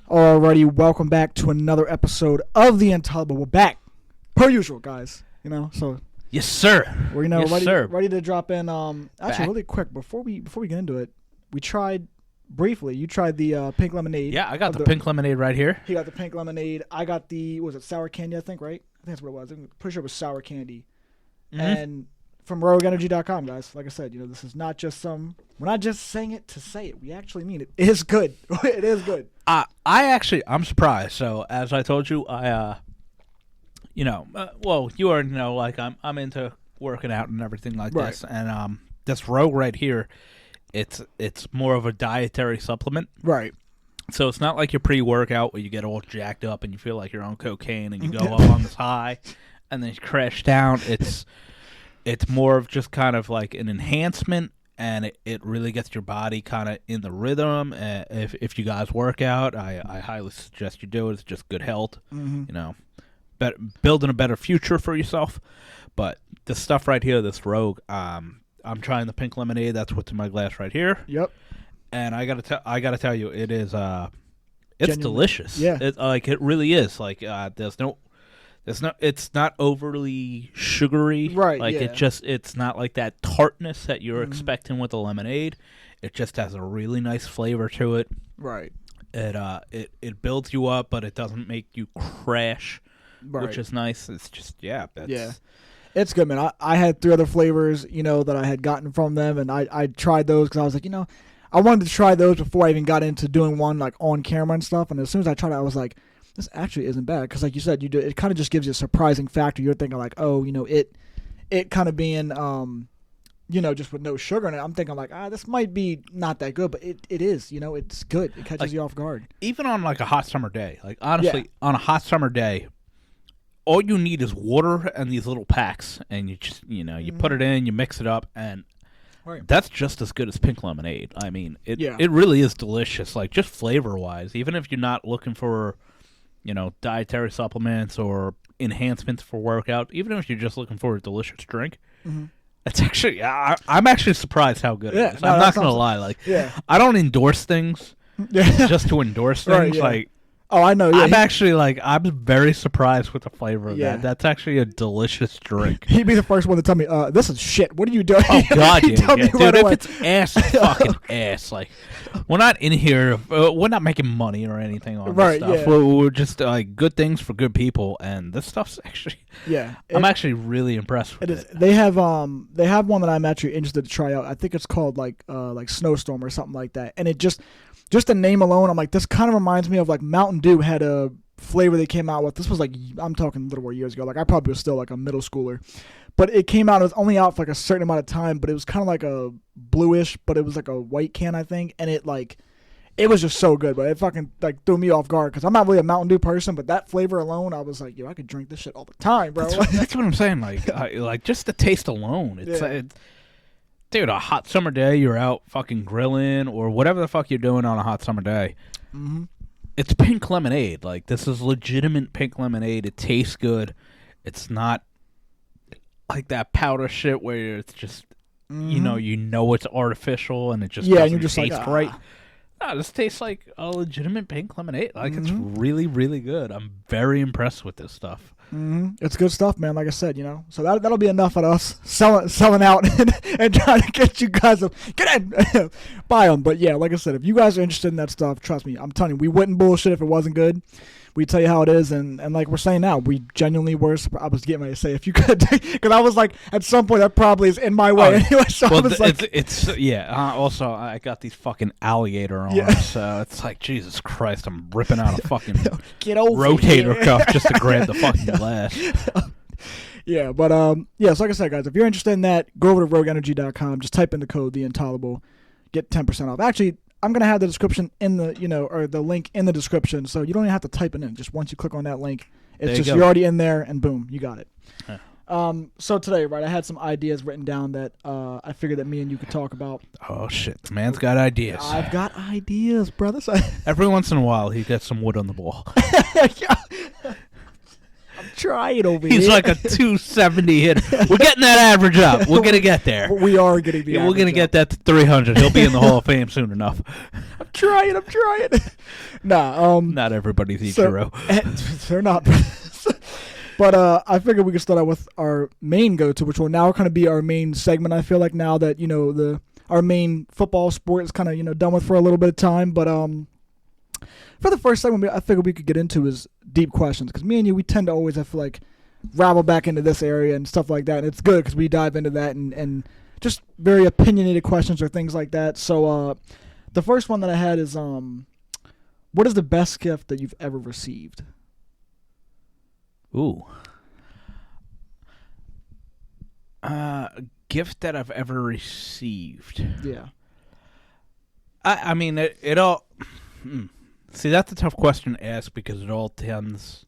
Alrighty, welcome back to another episode of The Intolerable. We're back, per usual, guys. So yes, sir. we're Yes, ready to drop in. Actually, Back. really quick before we get into it, we tried briefly. You tried the pink lemonade. Yeah, I got the pink lemonade right here. He got the pink lemonade. I got the sour candy. I think right. I think that's what it was. I'm pretty sure it was sour candy. Mhm. And from RogueEnergy.com, guys. Like I said, this is not just some. We're not just saying it to say it. We actually mean it. It is good. It is good. I'm surprised. So as I told you, well, you already know, like I'm into working out and everything like Right. this, and this Rogue right here, it's more of a dietary supplement. Right. So it's not like your pre-workout where you get all jacked up and you feel like you're on cocaine and you go up on this high, and then you crash down. It's more of just kind of like an enhancement. And it really gets your body kind of in the rhythm. If you guys work out, I highly suggest you do it. It's just good health, building a better future for yourself. But this stuff right here, this Rogue, I'm trying the pink lemonade. That's what's in my glass right here. Yep. And I gotta tell you, it is it's Genuinely. delicious. Yeah. It really is. Like it's not overly sugary. Right, Like yeah. it's not like that tartness that you're Mm-hmm. expecting with a lemonade. It just has a really nice flavor to it. Right. It builds you up, but it doesn't make you crash, Right. which is nice. It's just Yeah. It's good, man. I had 3 other flavors, that I had gotten from them, and I tried those because I was like, I wanted to try those before I even got into doing one like on camera and stuff. And as soon as I tried it, I was like, this actually isn't bad because, like you said, it kind of just gives you a surprising factor. You're thinking like, oh, it kind of being, just with no sugar in it. I'm thinking like, this might be not that good, but it is. It's good. It catches you off guard. Even on like a hot summer day, like honestly, on a hot summer day, all you need is water and these little packs, and you just you put it in, you mix it up, and Right. that's just as good as pink lemonade. I mean, it Yeah. it really is delicious. Like just flavor wise, even if you're not looking for dietary supplements or enhancements for workout, even if you're just looking for a delicious drink, it's actually I'm actually surprised how good Yeah, it is. no, I'm not that's gonna awesome. lie. Like Yeah. I don't endorse things Yeah. just to endorse Right, things. yeah. Like Oh, I know. Yeah. I'm very surprised with the flavor of Yeah. that. That's actually a delicious drink. He'd be the first one to tell me, this is shit. What are you doing? Oh God, He'd yeah, tell me dude! right If away. it's ass, it's fucking ass. Like, we're not in here. We're not making money or anything on Right, this stuff. yeah. We're just like good things for good people, and this stuff's actually. Yeah. I'm actually really impressed with It is. it. They have one that I'm actually interested to try out. I think it's called like Snowstorm or something like that. And it just the name alone, I'm like, this kind of reminds me of like Mountain Dew had a flavor they came out with. This was like, I'm talking a little more years ago. Like I probably was still like a middle schooler, but it came out. It was only out for like a certain amount of time, but it was kind of like a bluish, but it was like a white can, I think. And it was just so good, but it fucking like threw me off guard because I'm not really a Mountain Dew person, but that flavor alone, I was like, yo, I could drink this shit all the time, bro. That's what I'm saying. Like, like just the taste alone. Yeah. Dude, a hot summer day, you're out fucking grilling or whatever the fuck you're doing on a hot summer day. Mm-hmm. It's pink lemonade. Like, this is legitimate pink lemonade. It tastes good. It's not like that powder shit where it's just, it's artificial and it just Yeah, doesn't and you're just taste like, right. No, this tastes like a legitimate pink lemonade. Like, it's really, really good. I'm very impressed with this stuff. It's good stuff, man. Like I said, so that'll be enough of us selling out and trying to get you guys to get in, buy them. But yeah, like I said, if you guys are interested in that stuff, trust me, I'm telling you, we wouldn't bullshit if it wasn't good. We tell you how it is, and like we're saying now, we genuinely were. I was getting ready to say if you could, because I was like, at some point that probably is in my way anyway. So I was like, Also, I got these fucking alligator arms, Yeah. so it's like Jesus Christ, I'm ripping out a fucking get over rotator here. cuff just to grab the fucking glass. Yeah, but so like I said, guys, if you're interested in that, go over to RogueEnergy.com. Just type in the code The Intolerable, get 10% off. Actually, I'm gonna have the description in the or the link in the description, so you don't even have to type it in. Just once you click on that link, it's just you're already in there, and boom, you got it. Huh. So today, right, I had some ideas written down that I figured that me and you could talk about. Oh shit, the man's got ideas. I've got ideas, brother. Every once in a while, he gets some wood on the wall. I'm trying over here. He's like a 270 hitter. We're getting that average up. We're gonna get there. We are getting the We're gonna get that to 300. He'll be in the Hall of Fame soon enough. I'm trying. Nah, Not everybody's so- Ichiro. they're not. But I figured we could start out with our main go-to, which will now kind of be our main segment. I feel like now that our main football sport is kind of done with for a little bit of time. But for the first segment, I figured we could get into is deep questions, because me and you, we tend to always, I feel like, rabble back into this area and stuff like that. And it's good because we dive into that and just very opinionated questions or things like that. So the first one that I had is what is the best gift that you've ever received? Ooh. Gift that I've ever received. Yeah. I mean, it all... See, that's a tough question to ask, because it all tends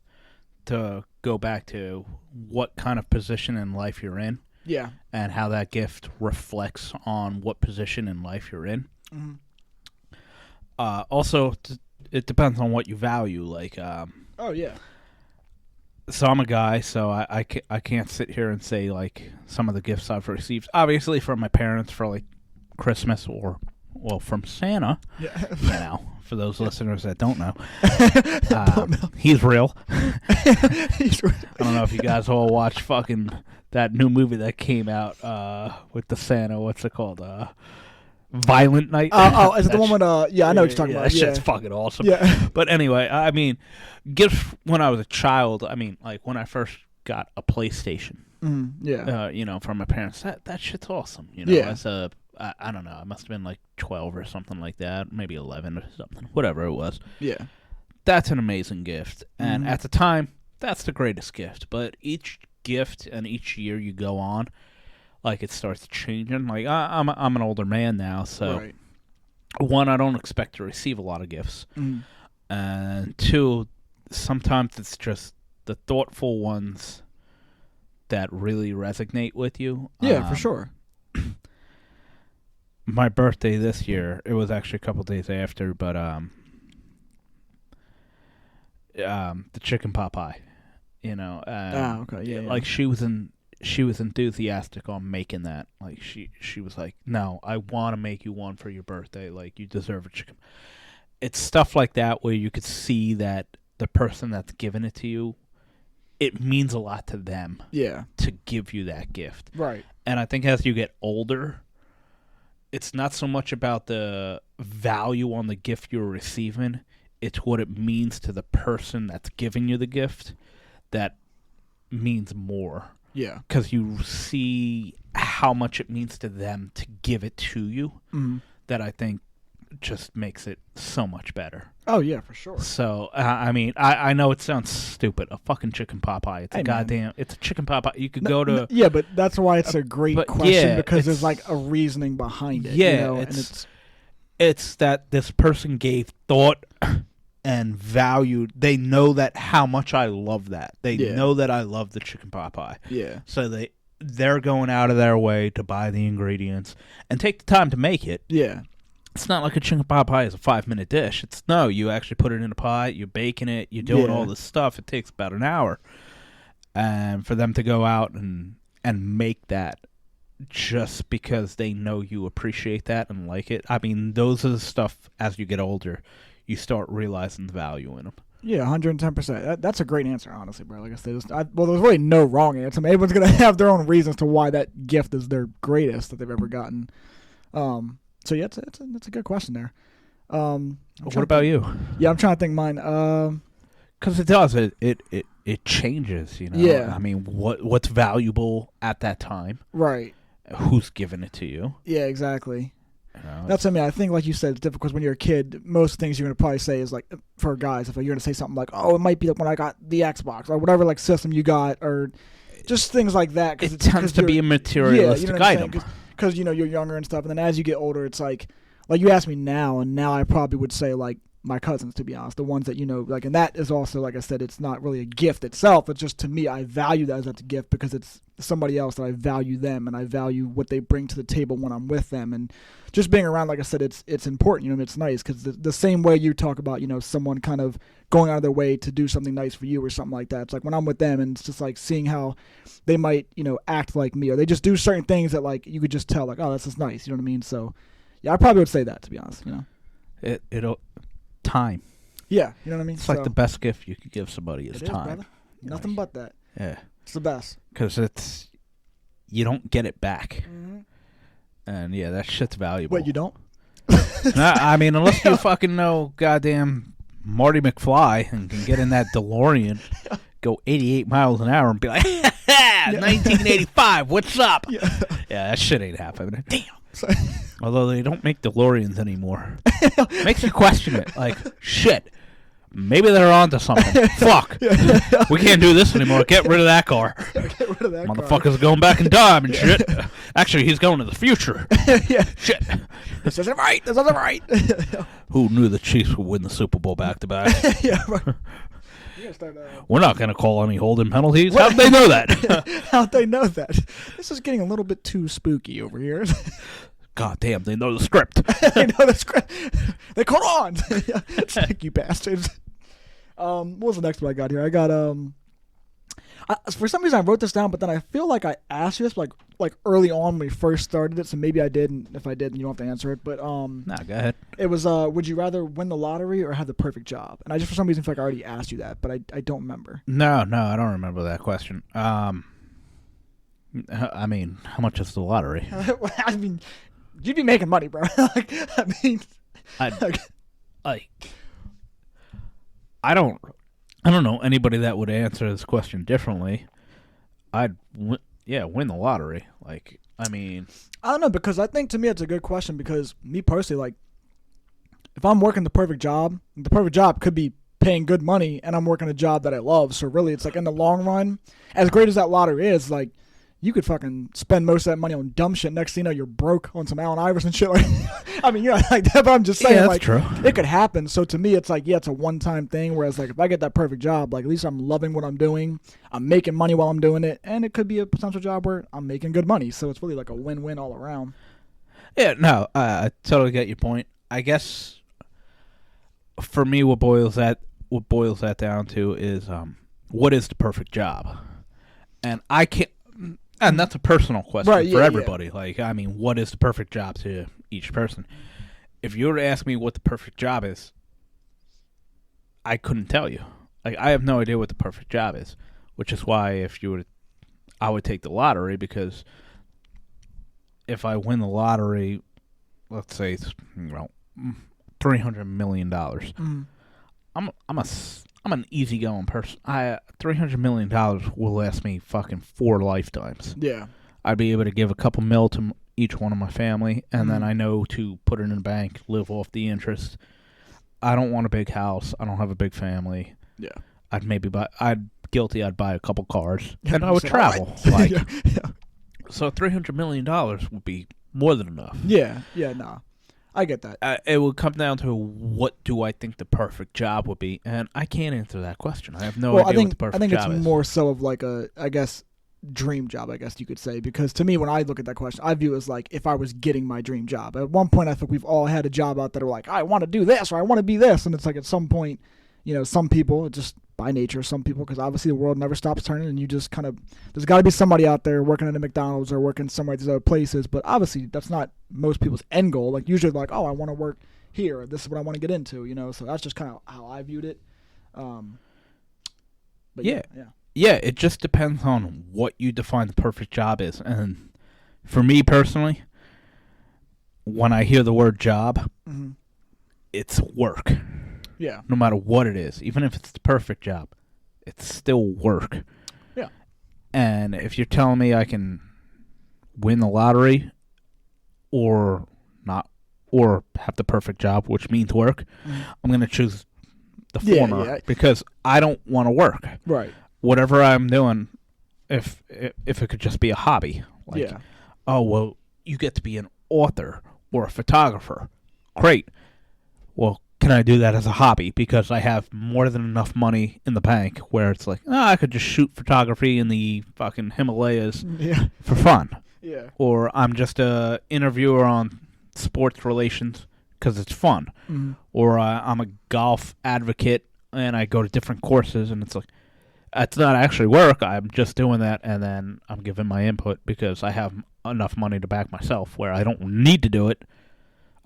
to go back to what kind of position in life you're in. Yeah. And how that gift reflects on what position in life you're in. Mm-hmm. Also, it depends on what you value. Like, Oh, yeah. so I'm a guy, so I can't sit here and say, like, some of the gifts I've received. Obviously from my parents for, like, Christmas, or, well, from Santa, Yeah. for those listeners that don't know. Don't know. He's real. He's real. I don't know if you guys all watched fucking that new movie that came out with the Santa. What's it called? Violent Night. Is it the one with yeah, I know what you're talking about. That Yeah. shit's fucking awesome. Yeah. But anyway, I mean, gifts when I was a child. I mean, like when I first got a PlayStation. Yeah. From my parents. That shit's awesome. Yeah. As a I don't know. I must have been like 12 or something like that, maybe 11 or something, whatever it was. Yeah. That's an amazing gift, and Mhm. at the time, that's the greatest gift. But each gift and each year you go on, like it starts changing. Like I'm an older man now, so Right. one, I don't expect to receive a lot of gifts, Mhm. and two, sometimes it's just the thoughtful ones that really resonate with you. Yeah, for sure. My birthday this year, it was actually a couple days after, but the chicken pot pie, Okay. Yeah. like she was enthusiastic on making that. Like she was like, "No, I want to make you one for your birthday. Like you deserve a chicken." It's stuff like that where you could see that the person that's giving it to you, it means a lot to them Yeah. to give you that gift. Right. And I think as you get older, it's not so much about the value on the gift you're receiving. It's what it means to the person that's giving you the gift that means more. Yeah. Because you see how much it means to them to give it to you, Mhm. that I think just makes it so much better. Oh yeah, for sure. So, I mean, I know it sounds stupid. A fucking chicken pot pie. It's Hey, a man. goddamn... It's a chicken pot pie. You could go to... Yeah, but that's why it's a great but question, yeah, because there's it's- like a reasoning behind it. Yeah, and it's that this person gave thought and valued. They know that how much I love that. They Yeah. know that I love the chicken pot pie. yeah. So they're going out of their way to buy the ingredients and take the time to make it. Yeah. It's not like a chicken pot pie is a 5-minute dish. You actually put it in a pot, you're baking it, you're doing Yeah. all this stuff. It takes about an hour. And for them to go out and make that just because they know you appreciate that and like it. I mean, those are the stuff as you get older, you start realizing the value in them. Yeah, 110%. That's a great answer, honestly, bro. Like I said, well, there's really no wrong answer. I mean, everyone's gonna have their own reasons to why that gift is their greatest that they've ever gotten. So yeah, that's a good question there. What about you? Yeah, I'm trying to think mine. Because it does. It changes, Yeah. I mean, what's valuable at that time? Right. Who's giving it to you? Yeah, exactly. That's That's what I mean. I think, like you said, it's difficult because when you're a kid, most things you're gonna probably say is like, for guys, if you're gonna say something like, "Oh, it might be like when I got the Xbox or whatever like system you got," or just things like that. it tends to be a materialistic item. Because you're younger and stuff, and then as you get older, it's like you ask me now, and now I probably would say like my cousins, to be honest, the ones that like, and that is also, like I said, it's not really a gift itself. It's just, to me, I value that as a gift because it's somebody else that I value them, and I value what they bring to the table when I'm with them, and just being around. Like I said, it's important. It's nice because the same way you talk about someone kind of going out of their way to do something nice for you or something like that. It's like when I'm with them, and it's just like seeing how they might act like me, or they just do certain things that like you could just tell like, oh, that's just nice. You know what I mean? So yeah, I probably would say that, to be honest. It'll time. Yeah, you know what I mean. It's like the best gift you could give somebody is it is, time. brother. Nothing but that. Yeah, It's the best. because you don't get it back, Mm-hmm. and yeah, that shit's valuable. Wait, you don't? No, I mean, unless you fucking know goddamn Marty McFly and can get in that DeLorean, go 88 miles an hour and be like, 1985, what's up? Yeah. Yeah, that shit ain't happening. Damn. So- Although they don't make DeLoreans anymore. Makes you question it. Like, shit. Maybe they're onto something. Fuck. We can't do this anymore. Get rid of that car. Get rid of that car. Motherfucker's going back in time and shit. Actually, he's going to the future. Yeah. Shit. This isn't right. This isn't right. Who knew the Chiefs would win the Super Bowl back-to-back? Yeah, right. You gotta start, We're not going to call any holding penalties. How'd they know that? how'd they know that? This is getting a little bit too spooky over here. God damn, they know the script. They know the script. They caught on. It's like, you bastards. What was the next one I got here? I got for some reason I wrote this down, but then I feel like I asked you this like early on when we first started it, so maybe I did, and if I did, then you don't have to answer it. But Nah, go ahead. it was would you rather win the lottery or have the perfect job? And I just for some reason feel like I already asked you that, but I don't remember. No, I don't remember that question. I mean, how much is the lottery? I mean, you'd be making money, bro. Like, I mean, I don't know anybody that would answer this question differently. I'd win the lottery. Like, I mean, I don't know, because I think to me it's a good question, because me personally, like, if I'm working the perfect job could be paying good money, and I'm working a job that I love. So really, it's like in the long run, as great as that lottery is, like, you could fucking spend most of that money on dumb shit. Next thing you know, you're broke on some Allen Iverson shit. Like, I mean, like that. But I'm just saying, yeah, that's like, true. it could happen. So to me, it's like, yeah, it's a one-time thing. Whereas, like, if I get that perfect job, like, at least I'm loving what I'm doing. I'm making money while I'm doing it, and it could be a potential job where I'm making good money. So it's really like a win-win all around. Yeah, no, I totally get your point. I guess for me, what boils that down to is what is the perfect job, and I can't. And that's a personal question Right, for yeah, everybody. Yeah. Like, I mean, what is the perfect job to each person? If you were to ask me what the perfect job is, I couldn't tell you. Like, I have no idea what the perfect job is, which is why I would take the lottery, because if I win the lottery, let's say it's, $300 million. Mm. I'm an easygoing person. $300 million will last me fucking 4 lifetimes. Yeah. I'd be able to give a couple mil to each one of my family, and then I know to put it in a bank, live off the interest. I don't want a big house. I don't have a big family. Yeah. I'd buy a couple cars, and I would travel. Right. Like, yeah. So $300 million would be more than enough. Yeah. Nah. I get that. It would come down to what do I think the perfect job would be, and I can't answer that question. I have no idea what the perfect job is. I think it's more so of like a, I guess, dream job, I guess you could say, because to me, when I look at that question, I view it as like if I was getting my dream job. At one point, I think we've all had a job out there like, I want to do this or I want to be this, and it's like at some point, some people, just by nature, some people, because obviously the world never stops turning, and you just kind of, there's got to be somebody out there working at a McDonald's or working somewhere at these other places, but obviously that's not most people's end goal. Like, usually they're like, oh, I want to work here, this is what I want to get into, so that's just kind of how I viewed it. But yeah. Yeah, it just depends on what you define the perfect job is. And for me personally, when I hear the word job, it's work. Yeah. No matter what it is, even if it's the perfect job, it's still work. Yeah. And if you're telling me I can win the lottery or not, or have the perfect job, which means work, I'm going to choose the former because I don't want to work. Right. Whatever I'm doing, if it could just be a hobby, like, oh, well, you get to be an author or a photographer. Great. Well, can I do that as a hobby? Because I have more than enough money in the bank where it's like, I could just shoot photography in the fucking Himalayas for fun. Yeah. Or I'm just a interviewer on sports relations because it's fun. Or I'm a golf advocate and I go to different courses and it's like, it's not actually work. I'm just doing that, and then I'm giving my input because I have enough money to back myself where I don't need to do it.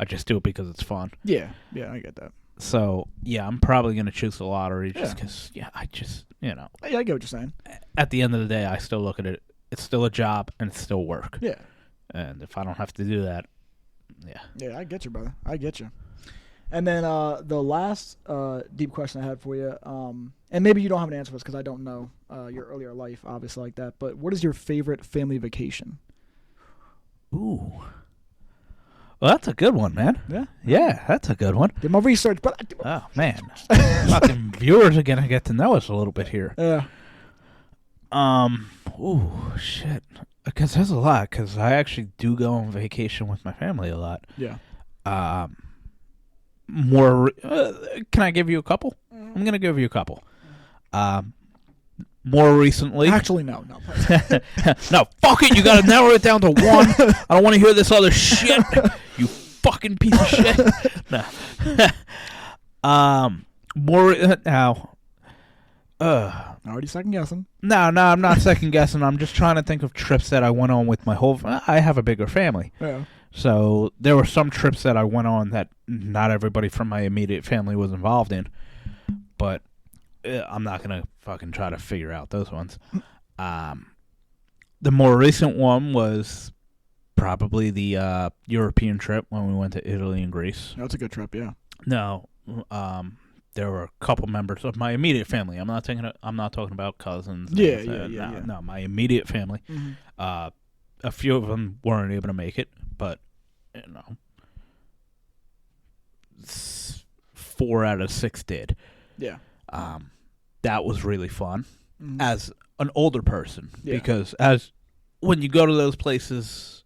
I just do it because it's fun. Yeah, I get that. So yeah, I'm probably gonna choose the lottery just Yeah. because I just Yeah, I get what you're saying. at the end of the day, I still look at it. It's still a job and it's still work. Yeah. And if I don't have to do that, Yeah, I get you, brother. I get you. And then the last deep question I had for you, and maybe you don't have an answer for this because I don't know your earlier life, obviously, like that, but what is your favorite family vacation? ooh, well, that's a good one, man. Yeah? Yeah, that's a good one. Did my research, but Oh man, fucking viewers are gonna get to know us a little bit here. yeah. Ooh, shit. Because there's a lot. Because I actually do go on vacation with my family a lot. Yeah. Can I give you a couple? I'm gonna give you a couple. More recently. Actually, no. No, fuck it. You gotta narrow it down to one. I don't want to hear this other shit. You fucking piece of shit. No. More now. Already second guessing. No, I'm not second guessing. I'm just trying to think of trips that I went on with my whole. I have a bigger family, Yeah. so there were some trips that I went on that not everybody from my immediate family was involved in. But I'm not gonna fucking try to figure out those ones. The more recent one was probably the European trip when we went to Italy and Greece. That's a good trip. Yeah. No, there were a couple members of my immediate family. I'm not talking about cousins. Yeah. No, my immediate family. Mm-hmm. A few of them weren't able to make it, but 4 out of 6 did. Yeah. That was really fun Mm-hmm. as an older person Yeah. because when you go to those places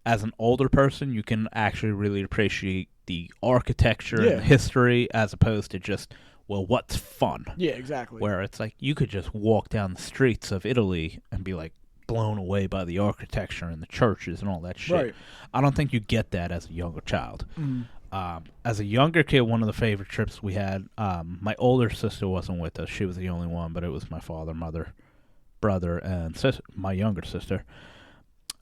as an older person, you can actually really appreciate the architecture and the history as opposed to just, well, what's fun? Yeah, exactly. Where it's like you could just walk down the streets of Italy and be like blown away by the architecture and the churches and all that shit. Right. I don't think you get that as a younger child. Mm-hmm. As a younger kid, one of the favorite trips we had, my older sister wasn't with us. She was the only one, but it was my father, mother, brother, and my younger sister.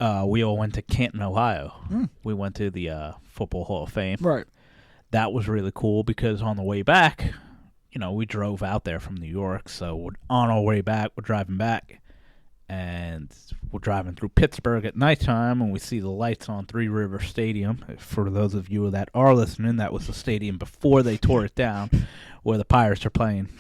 We all went to Canton, Ohio. We went to the Football Hall of Fame. Right. That was really cool because on the way back, we drove out there from New York. So on our way back, we're driving back, and we're driving through Pittsburgh at nighttime, and we see the lights on Three River Stadium. For those of you that are listening, that was the stadium before they tore it down, where the Pirates are playing.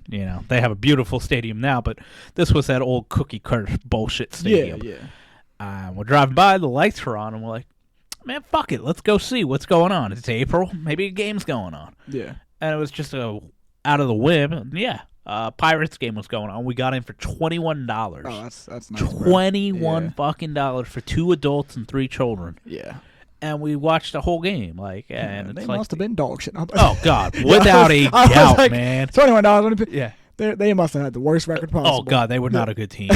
They have a beautiful stadium now, but this was that old cookie cutter bullshit stadium. Yeah. We're driving by, the lights are on, and we're like, man, fuck it, let's go see what's going on. It's April, maybe a game's going on. Yeah. And it was just out of the whim. Yeah, Pirates game was going on. We got in for $21. Oh, that's nice. $21 fucking dollars for 2 adults and 3 children. Yeah. And we watched the whole game, and they it's must have been dog shit. Oh God, without a I was doubt, like, man. $21. Yeah. They must have had the worst record possible. Oh God, they were not a good team.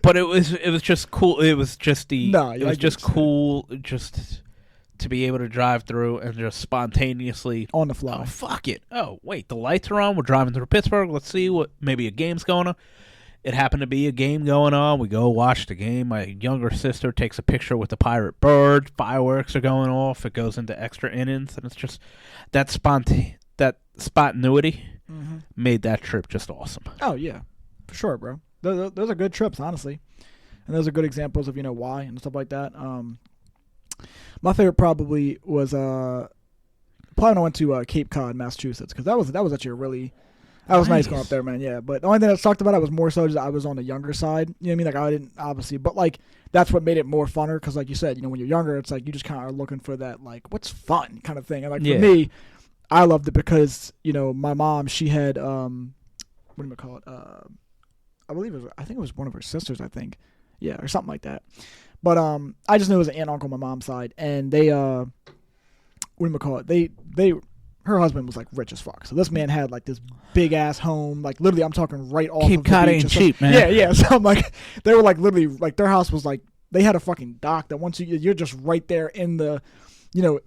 But it was just cool. It was just cool just to be able to drive through and just spontaneously on the fly. Oh, fuck it. Oh, wait, the lights are on. We're driving through Pittsburgh. Let's see what maybe a game's going on. It happened to be a game going on. We go watch the game. My younger sister takes a picture with the pirate bird. Fireworks are going off. It goes into extra innings, and it's just that spontaneity made that trip just awesome. Oh yeah, for sure, bro. Those are good trips, honestly, and those are good examples of why and stuff like that. My favorite probably was probably when I went to Cape Cod, Massachusetts, because that was actually a really. That was nice going up there, man. Yeah, but the only thing that sucked about it was more so just I was on the younger side. You know what I mean? Like I didn't obviously, but like that's what made it more funner. Because like you said, when you're younger, it's like you just kind of are looking for that like what's fun kind of thing. And like for me, I loved it because my mom, she had what do you call it? I think it was one of her sisters. I think, yeah, or something like that. But I just knew it was an aunt and uncle on my mom's side, and they what do you call it? They her husband was like rich as fuck. So this man had like this big ass home, like literally I'm talking right off Cape of the Cod beach. ain't cheap, man. Yeah. So I'm like, they were like literally like their house was like they had a fucking dock that once you're just right there in the,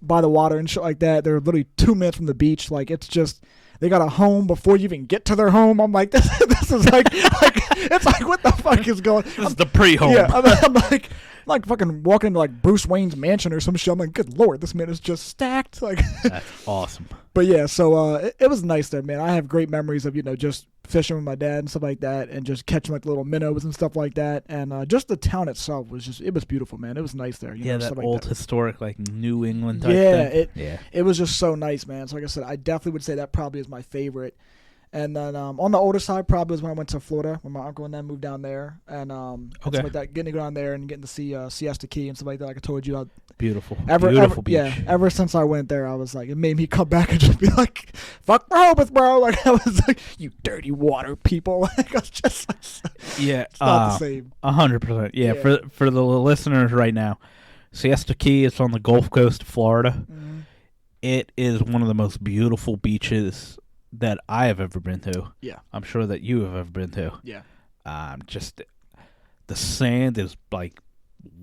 by the water and shit like that. They're literally 2 minutes from the beach. Like it's just they got a home before you even get to their home. I'm like this is like it's like what the fuck is going? This is the pre-home. Yeah, I'm like like fucking walking into like Bruce Wayne's mansion or some shit. I'm like, good lord, this man is just stacked. Like, That's awesome. but yeah, so it was nice there, man. I have great memories of just fishing with my dad and stuff like that, and just catching like little minnows and stuff like that. And just the town itself was it was beautiful, man. It was nice there. Yeah, that stuff like old that. historic like New England type Yeah, thing. it was just so nice, man. So like I said, I definitely would say that probably is my favorite. And then on the older side, probably was when I went to Florida, when my uncle and them moved down there, and stuff like that, getting to go down there and getting to see Siesta Key and stuff like that. Like I told you, Beautiful Beautiful beach. Yeah, ever since I went there, I was like, it made me come back and just be like, fuck Rehoboth, bro. Like, I was like, you dirty water people. Like, I was just like, Yeah, it's not the same. 100%. Yeah, Yeah. for the listeners right now, Siesta Key is on the Gulf Coast of Florida. Mm-hmm. It is one of the most beautiful beaches that I have ever been to. Yeah. I'm sure that you have ever been to. Yeah. Just the sand is like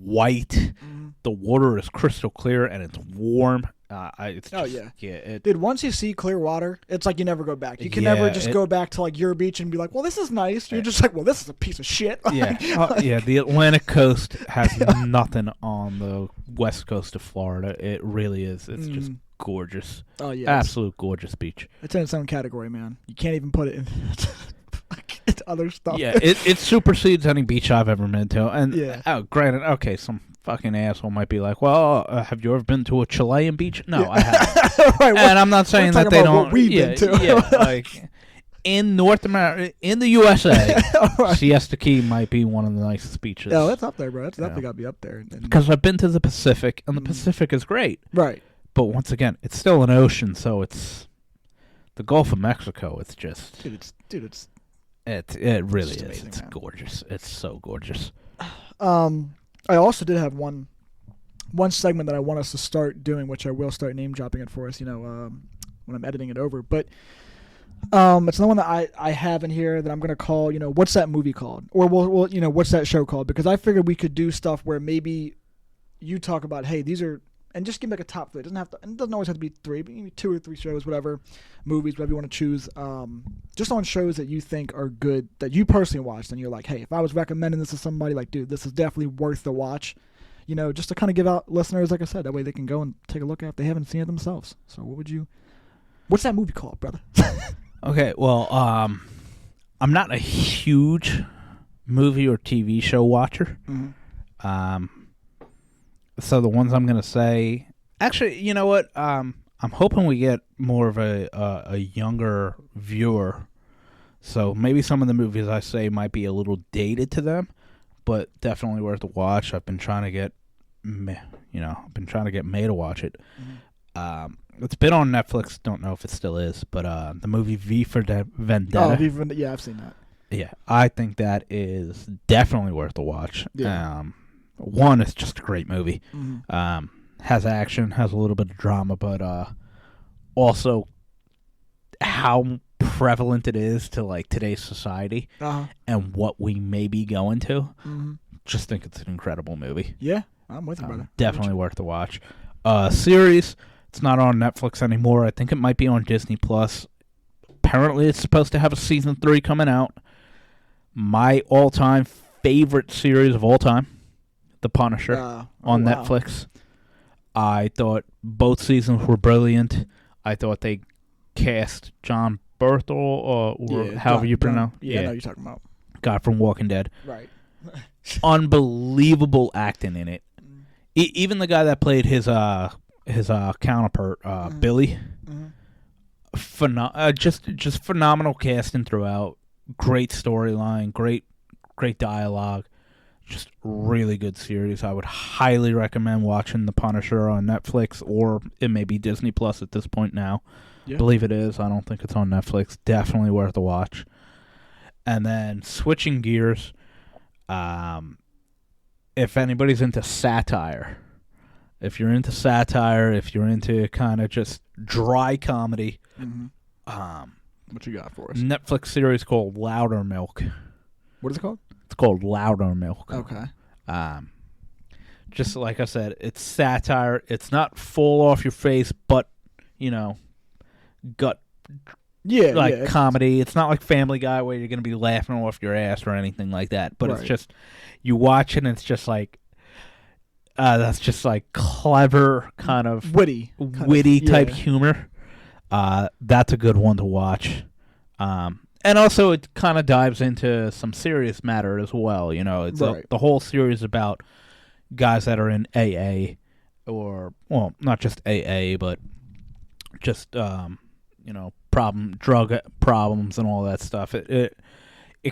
white. Mm-hmm. The water is crystal clear and it's warm. It's Oh, just, yeah. Dude, once you see clear water, it's like you never go back. You can Yeah, never just go back to like your beach and be like, well, this is nice. You're just like, well, this is a piece of shit. Yeah, yeah. The Atlantic coast has nothing on the west coast of Florida. It really is. It's just gorgeous. Oh yeah, Absolute gorgeous beach. it's in its own category, man. You can't even put it in into other stuff. Yeah, it supersedes any beach I've ever been to. And Yeah. Granted, okay, some fucking asshole might be like, well, have you ever been to a Chilean beach? No, I haven't. Right, And I'm not saying that talking they about don't. what we've yeah, been to. yeah, like in North America, in the USA, Right. Siesta Key might be one of the nicest beaches. Yeah, that's up there, bro. That's Yeah. definitely got to be up there. And- Because I've been to the Pacific, and the Mm. Pacific is great. right. But once again, it's still an ocean, so it's the Gulf of Mexico. It's just Dude, it really just is. amazing, It's man. gorgeous. It's so gorgeous. I also did have one segment that I want us to start doing, which I will start name dropping it for us, when I'm editing it over. But it's the one that I have in here that I'm gonna call, what's that movie called, or we'll what's that show called? Because I figured we could do stuff where maybe you talk about, hey, these are, and just give me like a top three. It doesn't always have to be three, but maybe 2 or 3 shows, whatever, movies, whatever you want to choose. Just on shows that you think are good, that you personally watched, and you're like, hey, if I was recommending this to somebody, like, dude, this is definitely worth the watch. Just to kind of give out listeners, like I said, that way they can go and take a look at it if they haven't seen it themselves. So what's that movie called, brother? Okay, well, I'm not a huge movie or TV show watcher. Mm-hmm. So the ones I'm gonna say, actually, you know what? I'm hoping we get more of a younger viewer. So maybe some of the movies I say might be a little dated to them, but definitely worth a watch. I've been trying to get, May to watch it. Mm-hmm. It's been on Netflix. Don't know if it still is, but the movie V for Vendetta. Yeah, I've seen that. Yeah, I think that is definitely worth a watch. Yeah. One, it's just a great movie. Mm-hmm. Has action, has a little bit of drama, but also how prevalent it is to like today's society Uh-huh. and what we may be going to. Mm-hmm. Just think it's an incredible movie. Yeah, I'm with you, brother. Definitely worth a watch. Series, it's not on Netflix anymore. I think it might be on Disney Plus. Apparently, it's supposed to have a season 3 coming out. My all-time favorite series of all time, The Punisher, on wow. Netflix. I thought both seasons were brilliant. I thought they cast John Berthel, or however you pronounce. Yeah, I know what you're talking about. Guy from Walking Dead. Right. Unbelievable acting in it. Even the guy that played his counterpart, Billy. Mm-hmm. Just phenomenal casting throughout. Great storyline, great dialogue. Just really good series. I would highly recommend watching The Punisher on Netflix, or it may be Disney Plus at this point now. Yeah. Believe it is. I don't think it's on Netflix. Definitely worth a watch. And then switching gears, if anybody's into satire, if you're into kind of just dry comedy, What you got for us? Netflix series called Louder Milk. What is it called? It's called Louder Milk. Okay. Just like I said, it's satire. It's not full off your face, but gut Yeah, comedy. It's not like Family Guy where you're gonna be laughing off your ass or anything like that. But it's Right. just you watch it and it's just like That's just like clever, kind of witty type yeah. humor. That's a good one to watch. And also it kind of dives into some serious matter as well. You know, it's Right. the whole series about guys that are in AA, or well, not just AA, but just drug problems and all that stuff. It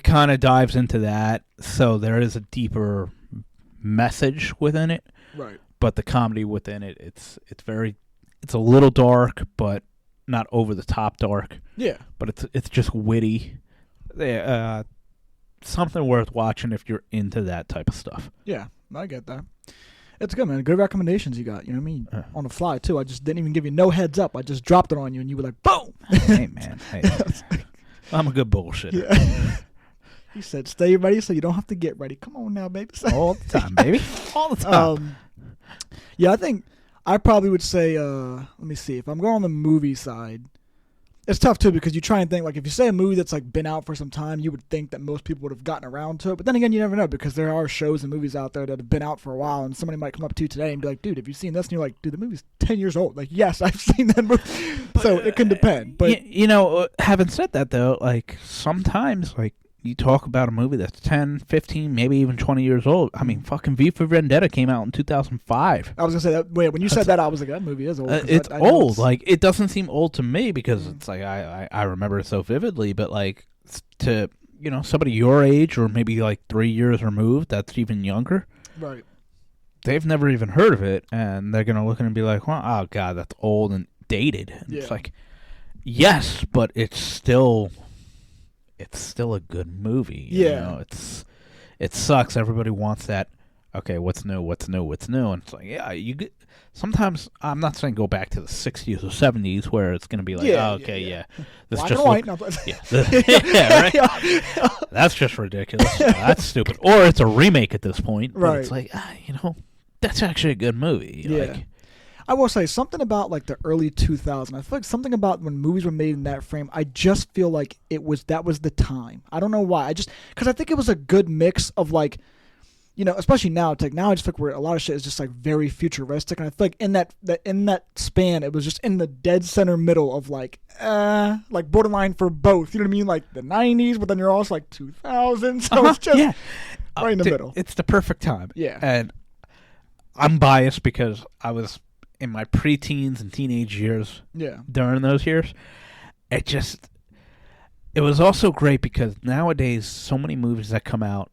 kind of dives into that, so there is a deeper message within it. Right. But the comedy within it, it's a little dark, but not over the top dark. Yeah. But it's just witty. Something worth watching if you're into that type of stuff. Yeah, I get that. It's good, man. Good recommendations you got. You know what I mean? On the fly, too. I just didn't even give you no heads up. I just dropped it on you, and you were like, boom! Hey, man. Hey. I'm a good bullshitter. Yeah. He said, stay ready so you don't have to get ready. Come on now, baby. All the time, baby. All the time. Yeah, I think I probably would say, let me see. If I'm going on the movie side, it's tough, too, because you try and think, like, if you say a movie that's, like, been out for some time, you would think that most people would have gotten around to it. But then again, you never know, because there are shows and movies out there that have been out for a while, and somebody might come up to you today and be like, dude, have you seen this? And you're like, dude, the movie's 10 years old. Like, yes, I've seen that movie. So it can depend. But having said that, though, like, sometimes, like, you talk about a movie that's 10, 15, maybe even 20 years old. I mean, fucking V for Vendetta came out in 2005. I was going to say that. Wait, when you said that, I was like, that movie is old. It's old. Like, it doesn't seem old to me because it's like I remember it so vividly. But, like, to, somebody your age or maybe, like, 3 years removed that's even younger. Right. They've never even heard of it. And they're going to look at it and be like, well, oh, God, that's old and dated. And it's like, yes, but it's still a good movie. Yeah. It sucks. Everybody wants that. Okay, what's new? And it's like, yeah, sometimes I'm not saying go back to the 60s or 70s where it's going to be like, this black just and white. Right. That's just ridiculous. That's stupid. Or it's a remake at this point. But right. It's like, that's actually a good movie. Yeah. Like, I will say something about like the early 2000s. I feel like something about when movies were made in that frame. I just feel like that was the time. I don't know why. Because I think it was a good mix of like, especially now. It's like now I just feel like where a lot of shit is just like very futuristic, and I feel like in that span, it was just in the dead center middle of like borderline for both. You know what I mean? Like the 90s, but then you're also like 2000s. So it's just right in the middle. It's the perfect time. Yeah. And I'm biased because I was in my preteens and teenage years. Yeah. During those years, it was also great because nowadays so many movies that come out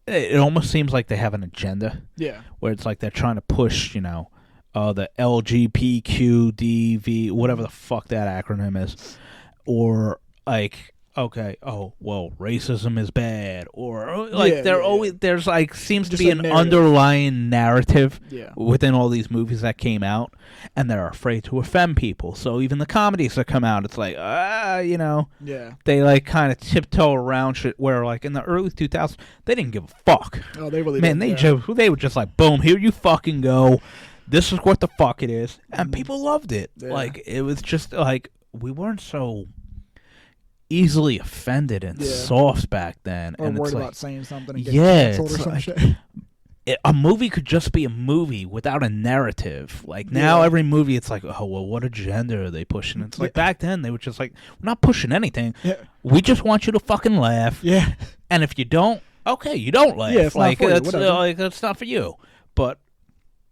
it almost seems like they have an agenda. Yeah. Where it's like they're trying to push, the LGBTQDV, whatever the fuck that acronym is, or like, okay, oh well, racism is bad, or like there's like seems just to be an narrative. underlying narrative Yeah. within all these movies that came out, and they're afraid to offend people. So even the comedies that come out, it's like, Yeah. they like kind of tiptoe around shit. Where like in the early 2000s, they didn't give a fuck. Oh, they really Man, didn't, they were just like, boom, here you fucking go. This is what the fuck it is, and people loved it. Yeah. Like it was just like we weren't so easily offended and soft back then, or and worried it's like, about saying something and getting canceled or some shit. a movie could just be a movie without a narrative. Like now, every movie, it's like, oh well, what agenda are they pushing? It's like back then they were just like, we're not pushing anything. Yeah. We just want you to fucking laugh. Yeah. And if you don't, okay, you don't laugh. Yeah, it's like not for you, that's whatever. like that's not for you. But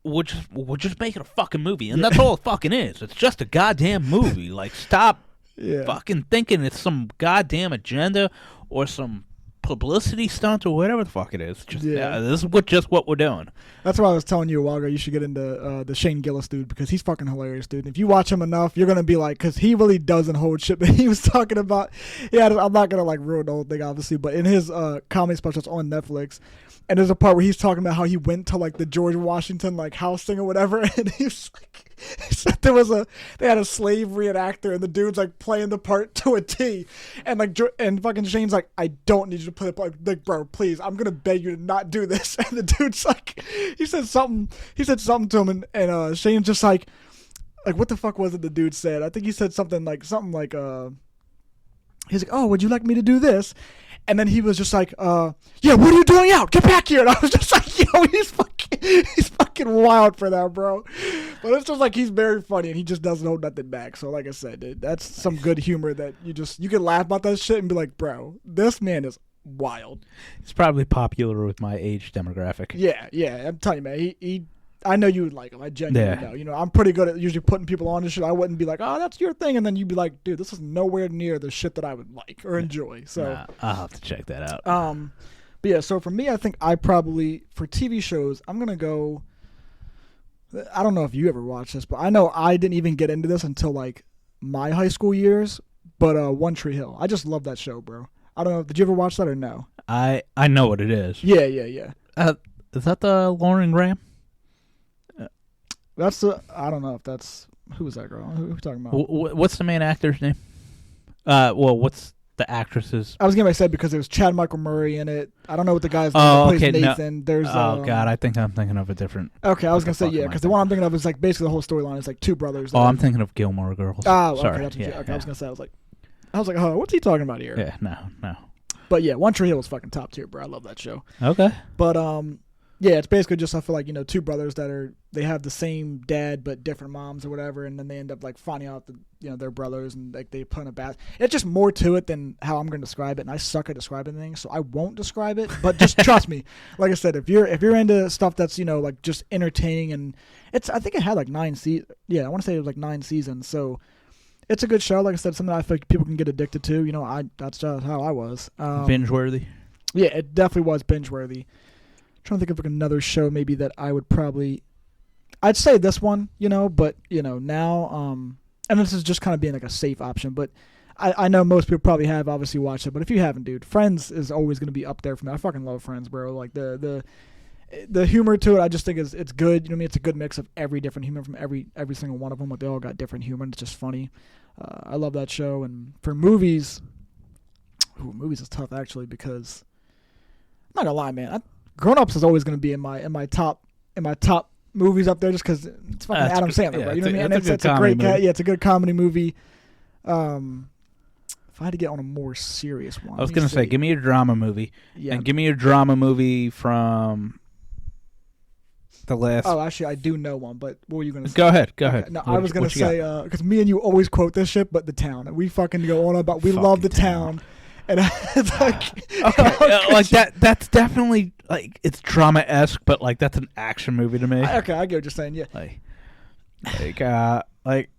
we'll just make it a fucking movie, and that's all it fucking is. It's just a goddamn movie. Like stop. Yeah. Fucking thinking it's some goddamn agenda or some publicity stunt or whatever the fuck it is. Just, this is just what we're doing. That's why I was telling you a while ago you should get into the Shane Gillis dude because he's fucking hilarious, dude. If you watch him enough, you're going to be like, because he really doesn't hold shit. But he was talking about, I'm not going to like ruin the whole thing, obviously, but in his comedy specials on Netflix, and there's a part where he's talking about how he went to like the George Washington like house thing or whatever, and he was like, he said they had a slave reenactor, and the dude's like playing the part to a T, and like and fucking Shane's like, I don't need you to play the part, like bro, please, I'm gonna beg you to not do this, and the dude's like, he said something to him, and Shane's just like what the fuck was it the dude said? I think he said something like he's like, oh, would you like me to do this? And then he was just like, yeah, what are you doing out? Get back here. And I was just like, Yo, he's fucking wild for that, bro. But it's just like he's very funny and he just doesn't hold nothing back. So like I said, dude, that's some good humor that you can laugh about that shit and be like, bro, this man is wild. He's probably popular with my age demographic. Yeah. I'm telling you, man. I know you would like him. I genuinely know. You know, I'm pretty good at usually putting people on this shit. I wouldn't be like, oh, that's your thing, and then you'd be like, dude, this is nowhere near the shit that I would like or enjoy. So I'll have to check that out. But yeah, so for me, I think I probably for TV shows, I'm gonna go. I don't know if you ever watched this, but I know I didn't even get into this until like my high school years. But One Tree Hill, I just love that show, bro. I don't know. Did you ever watch that or no? I know what it is. Yeah. Is that the Lauren Graham? That's the. I don't know if that's who was that girl. Who are we talking about? What's the main actor's name? What's the actress's? I was gonna say because there's Chad Michael Murray in it. I don't know what the guy's name that plays Nathan. No. There's. God, I think I'm thinking of a different. Okay, I was gonna say yeah, because the one I'm thinking of is like basically the whole storyline is like two brothers. I'm thinking of Gilmore Girls. Oh, sorry. Okay, okay. I was gonna say I was like, oh, what's he talking about here? Yeah, no. But yeah, One Tree Hill is fucking top tier, bro. I love that show. Okay. But yeah, it's basically just I feel like two brothers that they have the same dad but different moms or whatever, and then they end up like finding out that they're brothers and like they put in a bath. It's just more to it than how I'm going to describe it, and I suck at describing things, so I won't describe it. But just trust me, like I said, if you're into stuff that's like just entertaining and I think it had like 9 seasons. Yeah, I want to say it was like 9 seasons, so. It's a good show. Like I said, something I feel like people can get addicted to. That's just how I was. Binge worthy. Yeah, it definitely was binge worthy. Trying to think of like another show maybe that I would probably. I'd say this one, but now, and this is just kind of being like a safe option. But I know most people probably have obviously watched it. But if you haven't, dude, Friends is always going to be up there for me. I fucking love Friends, bro. Like the humor to it, I just think it's good. You know what I mean? It's a good mix of every different humor from every single one of them. Like they all got different humor. And it's just funny. I love that show. And for movies, movies is tough actually because I'm not gonna lie, man. Grown Ups is always gonna be in my top movies up there just because it's fucking Adam Sandler, right? You know what I mean? And it's a great movie. Yeah, it's a good comedy movie. If I had to get on a more serious one, I was gonna say, give me a drama movie. Yeah, and give me a drama movie from. The last. Oh, actually, I do know one, but what were you going to say? Go ahead. No, I was going to say, because me and you always quote this shit, but The Town. We fucking go on about, we love The Town. And it's like. Okay, like that's definitely, like, it's drama-esque, but, like, that's an action movie to me. Okay, I get what you're saying, yeah. Like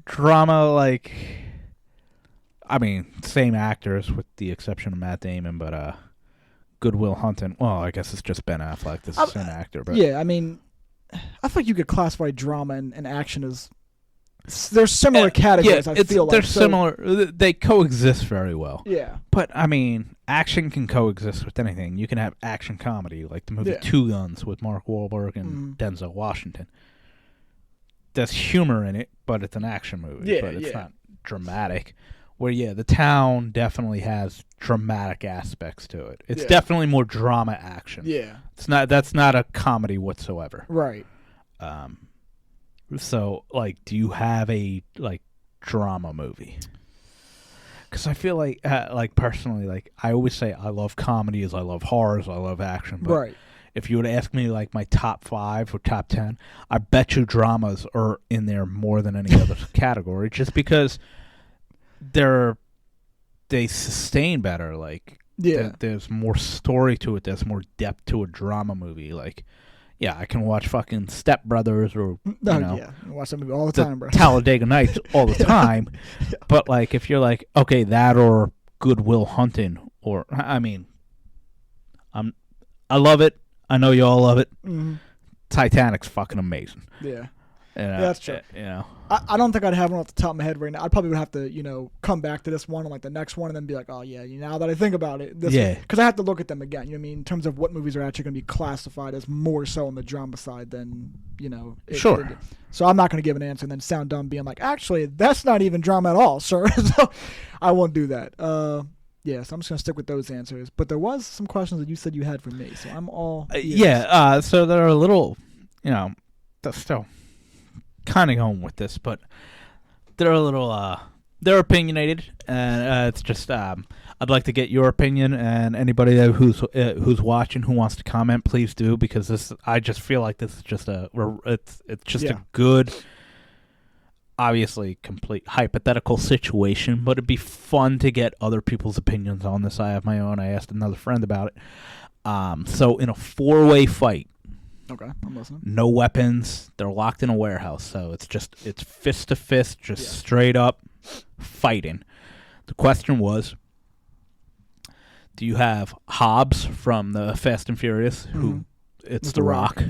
drama, like, I mean, same actors with the exception of Matt Damon, but, Good Will Hunting. Well, I guess it's just Ben Affleck. This is an actor, but yeah, I mean, I think you could classify drama and action as there's similar categories. Yeah, I feel like they're similar. They coexist very well. Yeah, but I mean, action can coexist with anything. You can have action comedy, like the movie Two Guns with Mark Wahlberg and Denzel Washington. There's humor in it, but it's an action movie. But it's not dramatic. Where The Town definitely has dramatic aspects to it. It's definitely more drama action. Yeah, that's not a comedy whatsoever. Right. So like, do you have a drama movie? Because I feel like personally, like I always say, I love comedies, I love horrors, I love action. But right. If you would ask me like my top 5 or top 10, I bet you dramas are in there more than any other category, just because. They sustain better. Like there's more story to it. There's more depth to a drama movie. Like, I can watch fucking Step Brothers or watch that movie all the time, bro. Talladega Nights all the time. But like, if you're like, okay, that or Good Will Hunting, or I mean, I love it. I know you all love it. Mm-hmm. Titanic's fucking amazing. Yeah. That's true. You I don't think I'd have one off the top of my head right now. I probably would have to, come back to this one and like the next one and then be like, oh yeah, now that I think about it, because I have to look at them again. You know what I mean? In terms of what movies are actually going to be classified as more so on the drama side than Sure. So I'm not going to give an answer and then sound dumb, being like, actually, that's not even drama at all, sir. So I won't do that. So I'm just going to stick with those answers. But there was some questions that you said you had for me, so I'm all so they're a little, they're still kind of going with this, but they're a little they're opinionated, and it's just I'd like to get your opinion, and anybody who's watching who wants to comment, please do, because I just feel like this is just a good, obviously complete hypothetical situation, but it'd be fun to get other people's opinions on this. I have my own. I asked another friend about it. So in a 4-way fight. Okay, I'm listening. No weapons. They're locked in a warehouse, so it's fist to fist, just straight up fighting. The question was, do you have Hobbs from the Fast and Furious, who it's The Rock,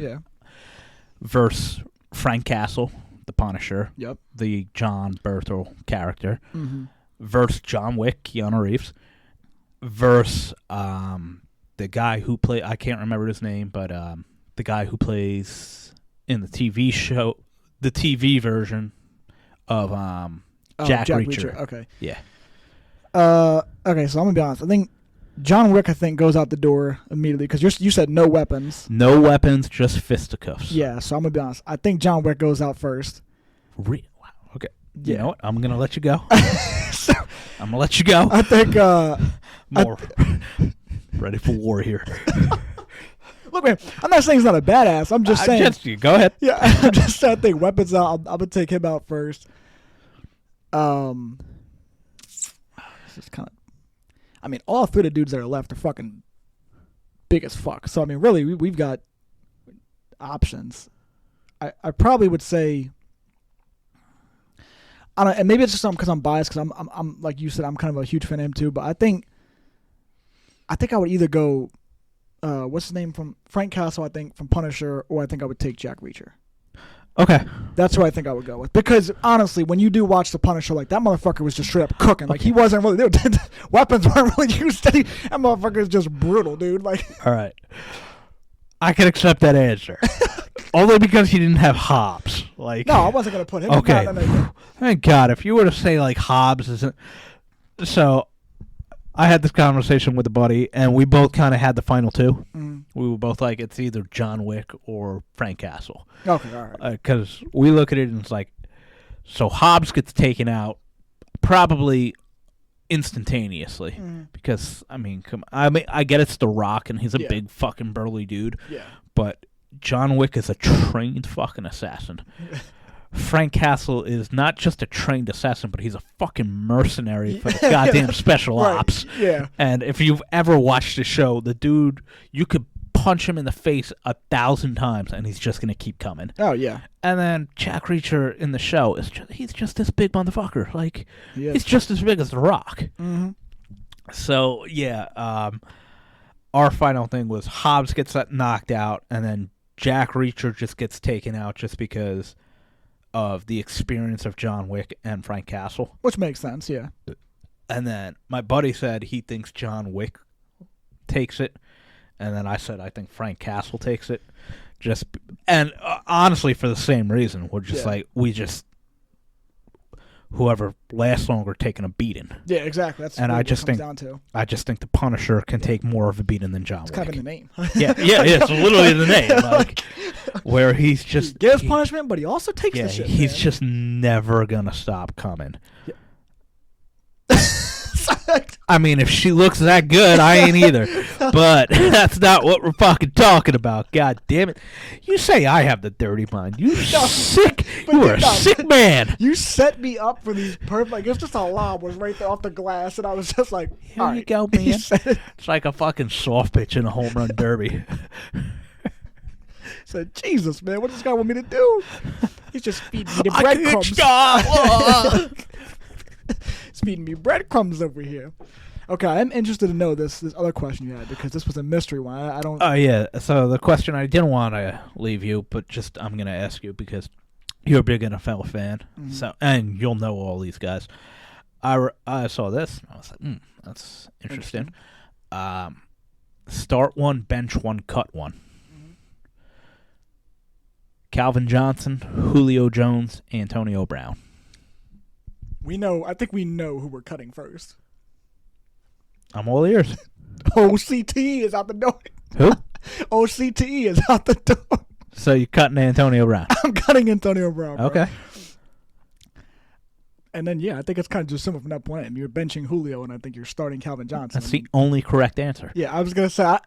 versus Frank Castle, the Punisher, the John Berthel character, versus John Wick, Keanu Reeves, versus the guy who I can't remember his name, but the guy who plays in the TV show, the TV version of Jack Reacher. Okay. Yeah. Okay, so I'm gonna be honest. I think John Wick goes out the door immediately because you said no weapons. No weapons, just fisticuffs. Yeah, so I'm gonna be honest. I think John Wick goes out first. Wow. Okay. Yeah. You know what? I'm gonna let you go. I'm gonna let you go. I think more ready for war here. Look, man, I'm not saying he's not a badass. I'm just saying. Go ahead. Yeah, I'm just saying. I think weapons out. I'm gonna take him out first. This is kind of. I mean, all 3 of the dudes that are left are fucking big as fuck. So I mean, really, we've got options. I probably would say. I don't. And maybe it's just something because I'm biased. Because I'm like you said, I'm kind of a huge fan of him too. But I think I would either go. What's his name from Frank Castle? I think from Punisher, or I think I would take Jack Reacher. Okay, that's who I think I would go with. Because honestly, when you do watch the Punisher, like that motherfucker was just straight up cooking. Like he wasn't really. Weapons weren't really used. That motherfucker is just brutal, dude. Like. All right, I can accept that answer. Only because he didn't have Hobbs. Like. No, I wasn't gonna put him. Okay. No. Thank God. If you were to say like Hobbs isn't, so. I had this conversation with a buddy, and we both kind of had the final 2. We were both like, it's either John Wick or Frank Castle. Okay, all right. Because we look at it and it's like, so Hobbs gets taken out probably instantaneously. Because, I mean, I get it's The Rock, and he's a big fucking burly dude. Yeah. But John Wick is a trained fucking assassin. Frank Castle is not just a trained assassin, but he's a fucking mercenary for the goddamn special ops. Yeah. And if you've ever watched the show, the dude, you could punch him in the face 1,000 times, and he's just going to keep coming. Oh, yeah. And then Jack Reacher in the show, he's just this big motherfucker. Like, he's just as big as The Rock. Mm-hmm. So, yeah, our final thing was Hobbs gets knocked out, and then Jack Reacher just gets taken out just because of the experience of John Wick and Frank Castle. Which makes sense, yeah. And then my buddy said he thinks John Wick takes it. And then I said I think Frank Castle takes it. Honestly, for the same reason. We're just whoever lasts longer taking a beating. Yeah, exactly. That's and what I it just comes think down to. I just think the Punisher can take more of a beating than John Wick. It's kind of in the name. yeah, it's literally the name. Like, where he's just he gives punishment, but he also takes the shit. He's just never gonna stop coming. Yeah. I mean, if she looks that good, I ain't either. But that's not what we're fucking talking about. God damn it! You say I have the dirty mind. You sick. You are a sick man. You set me up for these perfect. Like, it's just a lob was right there off the glass, and I was just like, "Here you go, man." It's like a fucking soft pitch in a home run derby. Said, Jesus, man, what does this guy want me to do? He's just feeding me the breadcrumbs. He's feeding me breadcrumbs over here. Okay, I'm interested to know this other question you had because this was a mystery one. I don't. Oh yeah. So the question I didn't want to leave you, but just I'm gonna ask you because you're a big NFL fan, so and you'll know all these guys. I saw this. And I was like, that's interesting. Start one, bench one, cut one. Calvin Johnson, Julio Jones, Antonio Brown. I think we know who we're cutting first. I'm all ears. OCT is out the door. Who? OCT is out the door. So you're cutting Antonio Brown? I'm cutting Antonio Brown. Bro. Okay. And then I think it's kind of just simple from that point. And you're benching Julio, and I think you're starting Calvin Johnson. That's the only correct answer. Yeah, I was gonna say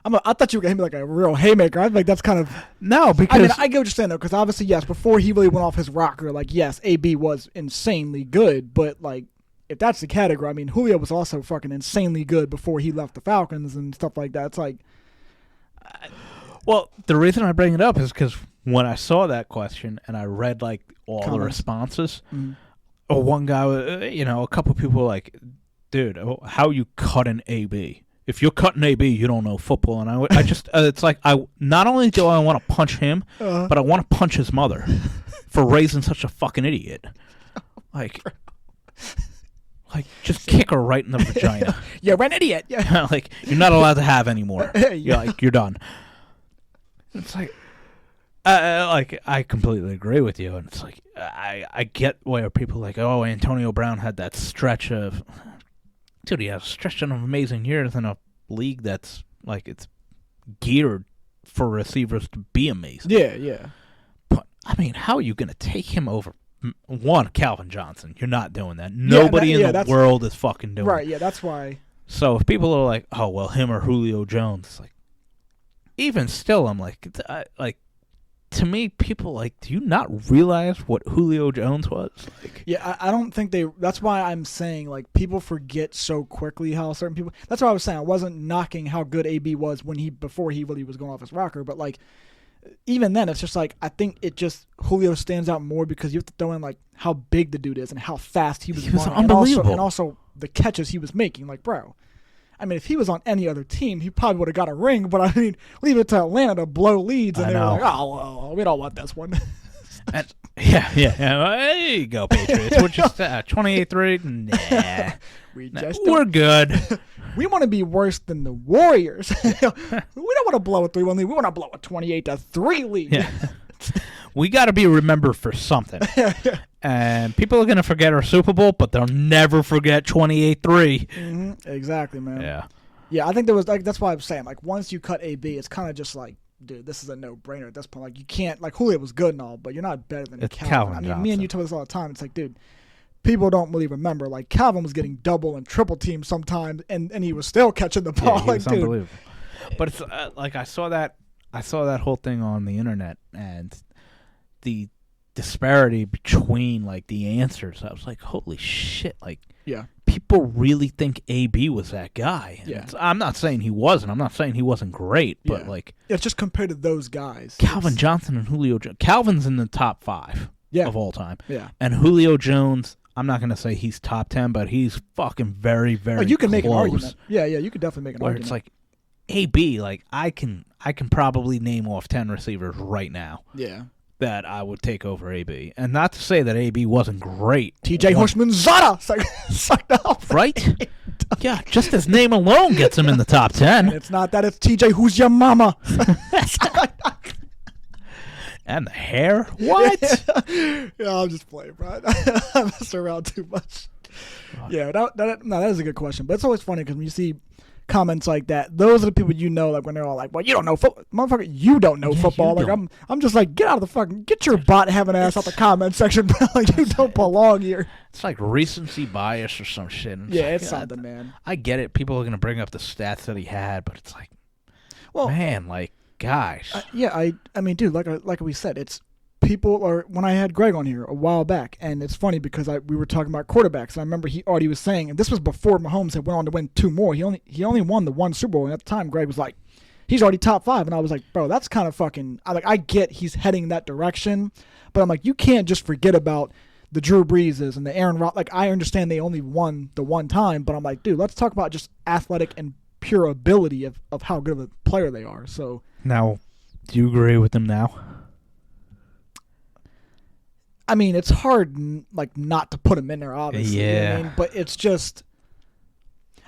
I thought you were gonna hit me like a real haymaker. I think that's kind of No, because I mean I get what you're saying though, because obviously yes, before he really went off his rocker, like yes, AB was insanely good, but like if that's the category, I mean Julio was also fucking insanely good before he left the Falcons and stuff like that. It's like, well, the reason I bring it up is because when I saw that question and I read like all the Comments. responses, one guy, a couple people were like, dude, how you cut an AB? If you're cutting AB, you don't know football. And I just, it's like, not only do I want to punch him, but I want to punch his mother for raising such a fucking idiot. Like, just kick her right in the vagina. you're an idiot. Yeah. Like, you're not allowed to have anymore. Yeah. You're done. It's like, I completely agree with you. And it's like, I get where people are like, oh, Antonio Brown had that stretch of... Dude, he has a stretch of amazing years in a league that's like it's geared for receivers to be amazing. Yeah. But I mean, how are you going to take him over? One, Calvin Johnson. You're not doing that. Nobody in the world is fucking doing it. Right. Yeah, that's why. So if people are like, oh well, him or Julio Jones, it's like, even still, I'm like, to me, people like, do you not realize what Julio Jones was? Like, yeah, I don't think they. That's why I'm saying like people forget so quickly how certain people. That's what I was saying. I wasn't knocking how good AB was before he really was going off his rocker, but like even then, it's just like I think it just Julio stands out more because you have to throw in like how big the dude is and how fast he was running, unbelievable, and also the catches he was making. Like, bro. I mean, if he was on any other team, he probably would have got a ring. But I mean, leave it to Atlanta to blow leads, and they were like, "Oh, well, we don't want this one." Yeah. There you go, Patriots. We're just 28-3. Nah, we're good. We want to be worse than the Warriors. We don't want to blow a 3-1 lead. We want to blow a 28-3 lead. Yeah. We got to be remembered for something. And people are going to forget our Super Bowl, but they'll never forget 28-3. Mm-hmm. Exactly, man. Yeah, I think there was like that's why I'm saying like once you cut AB, it's kind of just like, dude, this is a no-brainer at this point. Like you can't like Julio was good and all, but you're not better than Calvin. I mean, me and you talk this all the time. It's like, dude, people don't really remember. Like Calvin was getting double and triple teamed sometimes, and he was still catching the ball. Yeah, he was unbelievable. But it's like I saw that whole thing on the internet and the disparity between like the answers. I was like, holy shit! Like, yeah, people really think AB was that guy. And yeah, I'm not saying he wasn't. I'm not saying he wasn't great, but like, it's just compared to those guys. Calvin Johnson and Julio Jones. Calvin's in the top 5 of all time. Yeah, and Julio Jones. I'm not gonna say he's top 10, but he's fucking very, very. You can close. make an argument. Yeah, you could definitely make an argument. It's like AB. Like I can probably name off 10 receivers right now. Yeah. That I would take over AB. And not to say that AB wasn't great. TJ Hushman-Zada sucked off. Right? Yeah, just his name alone gets him in the top 10. And it's not that, it's TJ Who's Your Mama. And the hair? What? Yeah, I'm just playing, bro. I mess around too much. Yeah, that is a good question. But it's always funny because when you see comments like that, those are the people like when they're all like, well, you don't know football. Motherfucker, you don't know football. Like I'm just like, get out of the get your bot having ass out the comment section, bro. Like you don't belong here. It's like recency bias or some shit. It's something, man. I get it. People are gonna bring up the stats that he had, but it's like, well, man, like, gosh. I mean, dude, like we said, it's people or when I had Greg on here a while back, and it's funny because we were talking about quarterbacks, and I remember he already was saying, and this was before Mahomes had went on to win 2 more. He only won the 1 Super Bowl, and at the time Greg was like, he's already top 5, and I was like, bro, that's kind of fucking. I get he's heading that direction, but I'm like, you can't just forget about the Drew Breeses and the Aaron Rodgers. Like I understand they only won the one time, but I'm like, dude, let's talk about just athletic and pure ability of how good of a player they are. So now, do you agree with them now? I mean, it's hard, like, not to put him in there, obviously. Yeah. You know what I mean? But it's just,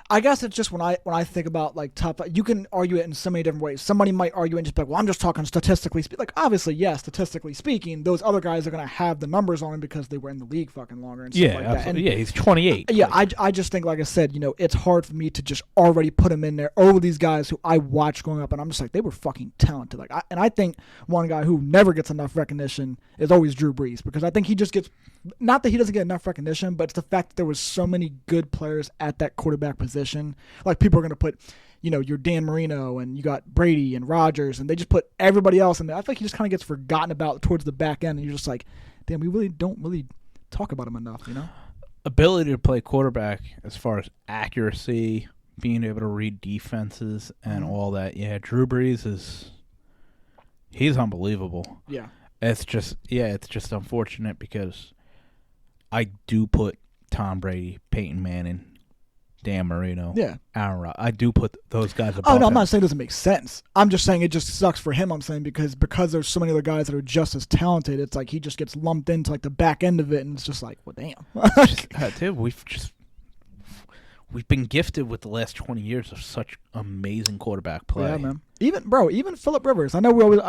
I guess it's just when I think about like top five, you can argue it in so many different ways. Somebody might argue and just be like, well, I'm just talking statistically speaking. Like, obviously, yes, statistically speaking, those other guys are going to have the numbers on him because they were in the league fucking longer and stuff Yeah, like that. absolutely. And He's 28. yeah, I just think, like I said, it's hard for me to just already put him in there over these guys who I watched growing up, and I'm just like, they were fucking talented. Like, I think one guy who never gets enough recognition is always Drew Brees, because I think he just gets, not that he doesn't get enough recognition, but it's the fact that there was so many good players at that quarterback position. Like, people are going to put, your Dan Marino, and you got Brady and Rodgers, and they just put everybody else in there. I think he just kind of gets forgotten about towards the back end, and you're just like, damn, we really don't talk about him enough, Ability to play quarterback as far as accuracy, being able to read defenses and all that. Yeah, Drew Brees he's unbelievable. Yeah. It's just unfortunate because I do put Tom Brady, Peyton Manning, Dan Marino, Aaron Rodgers. I do put those guys above Oh, no, I'm him. not saying it doesn't make sense. I'm just saying it just sucks for him, I'm saying, because there's so many other guys that are just as talented, it's like he just gets lumped into like the back end of it, and it's just like, well, damn. Dude, we've been gifted with the last 20 years of such amazing quarterback play. Yeah, man. Even Phillip Rivers. I know we always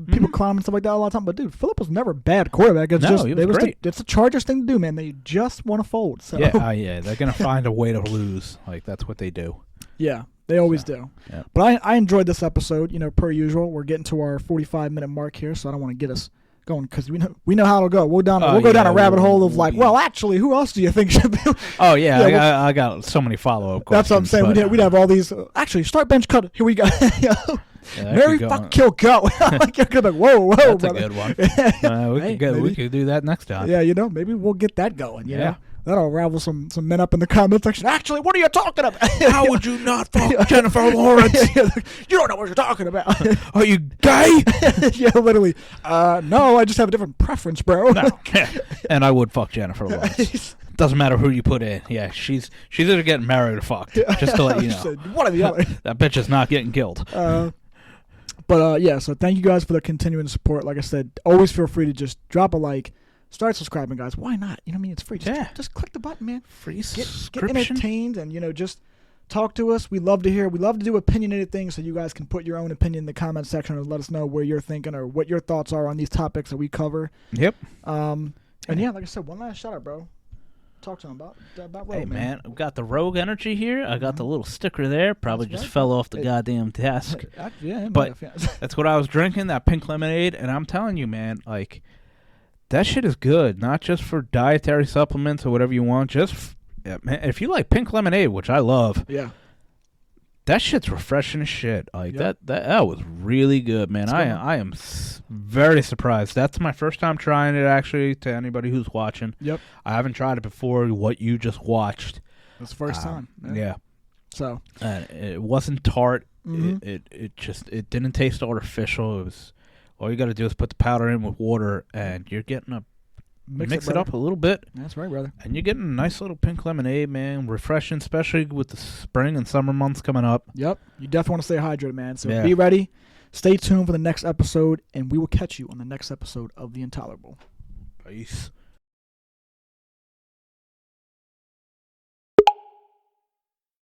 people clown him and stuff like that a lot of time, but dude, Phillip was never a bad quarterback. It's No, he was great. It's the Chargers thing to do, man. They just want to fold. So Yeah, they're gonna find a way to lose. Like, that's what they do. yeah, they always do. Yeah. But I enjoyed this episode. Per usual, we're getting to our 45-minute mark here, so I don't want to get us going because we know how it'll go. We'll go down a rabbit hole of like, well, actually, who else do you think should be? Oh yeah, I got so many follow-up questions. That's what I'm saying. We'd have all these. Actually, start bench cut. Here we go. Mary fuck kill go. Like, you're gonna be like, whoa, That's brother. a good one. We could do that next time. Yeah, maybe we'll get that going. Yeah. That'll ravel some men up in the comment section. Actually, what are you talking about? How would you not fuck Jennifer Lawrence? You don't know what you're talking about. Are you gay? Yeah, literally. No, I just have a different preference, bro. No. And I would fuck Jennifer Lawrence. Doesn't matter who you put in. Yeah, she's either getting married or fucked. Just to let you know. One or the other. That bitch is not getting killed. But so thank you guys for the continuing support. Like I said, always feel free to just drop a like. Start subscribing, guys. Why not? You know what I mean? It's free. Just click the button, man. Free Get subscription. entertained and, just talk to us. We love to hear. We love to do opinionated things, so you guys can put your own opinion in the comment section and let us know where you're thinking or what your thoughts are on these topics that we cover. Yep. And yeah, like I said, one last shout out, bro. Talk to him about Rogue, Hey, man, I've got the Rogue Energy here. I got the little sticker there. Probably just fell off the goddamn desk. Yeah, but that's what I was drinking, that pink lemonade. And I'm telling you, man, like, that shit is good. Not just for dietary supplements or whatever you want. Man, if you like pink lemonade, which I love, that shit's refreshing as shit. Like, that was really good, man. I am very surprised. That's my first time trying it, actually, to anybody who's watching. Yep. I haven't tried it before. What you just watched. It's the first time. Yeah. So. It wasn't tart. Mm-hmm. It didn't taste artificial. It was, all you got to do is put the powder in with water, and you're getting a mix it up a little bit. That's right, brother. And you're getting a nice little pink lemonade, man. Refreshing, especially with the spring and summer months coming up. Yep. You definitely want to stay hydrated, man. So be ready. Stay tuned for the next episode, and we will catch you on the next episode of The Intolerable. Peace.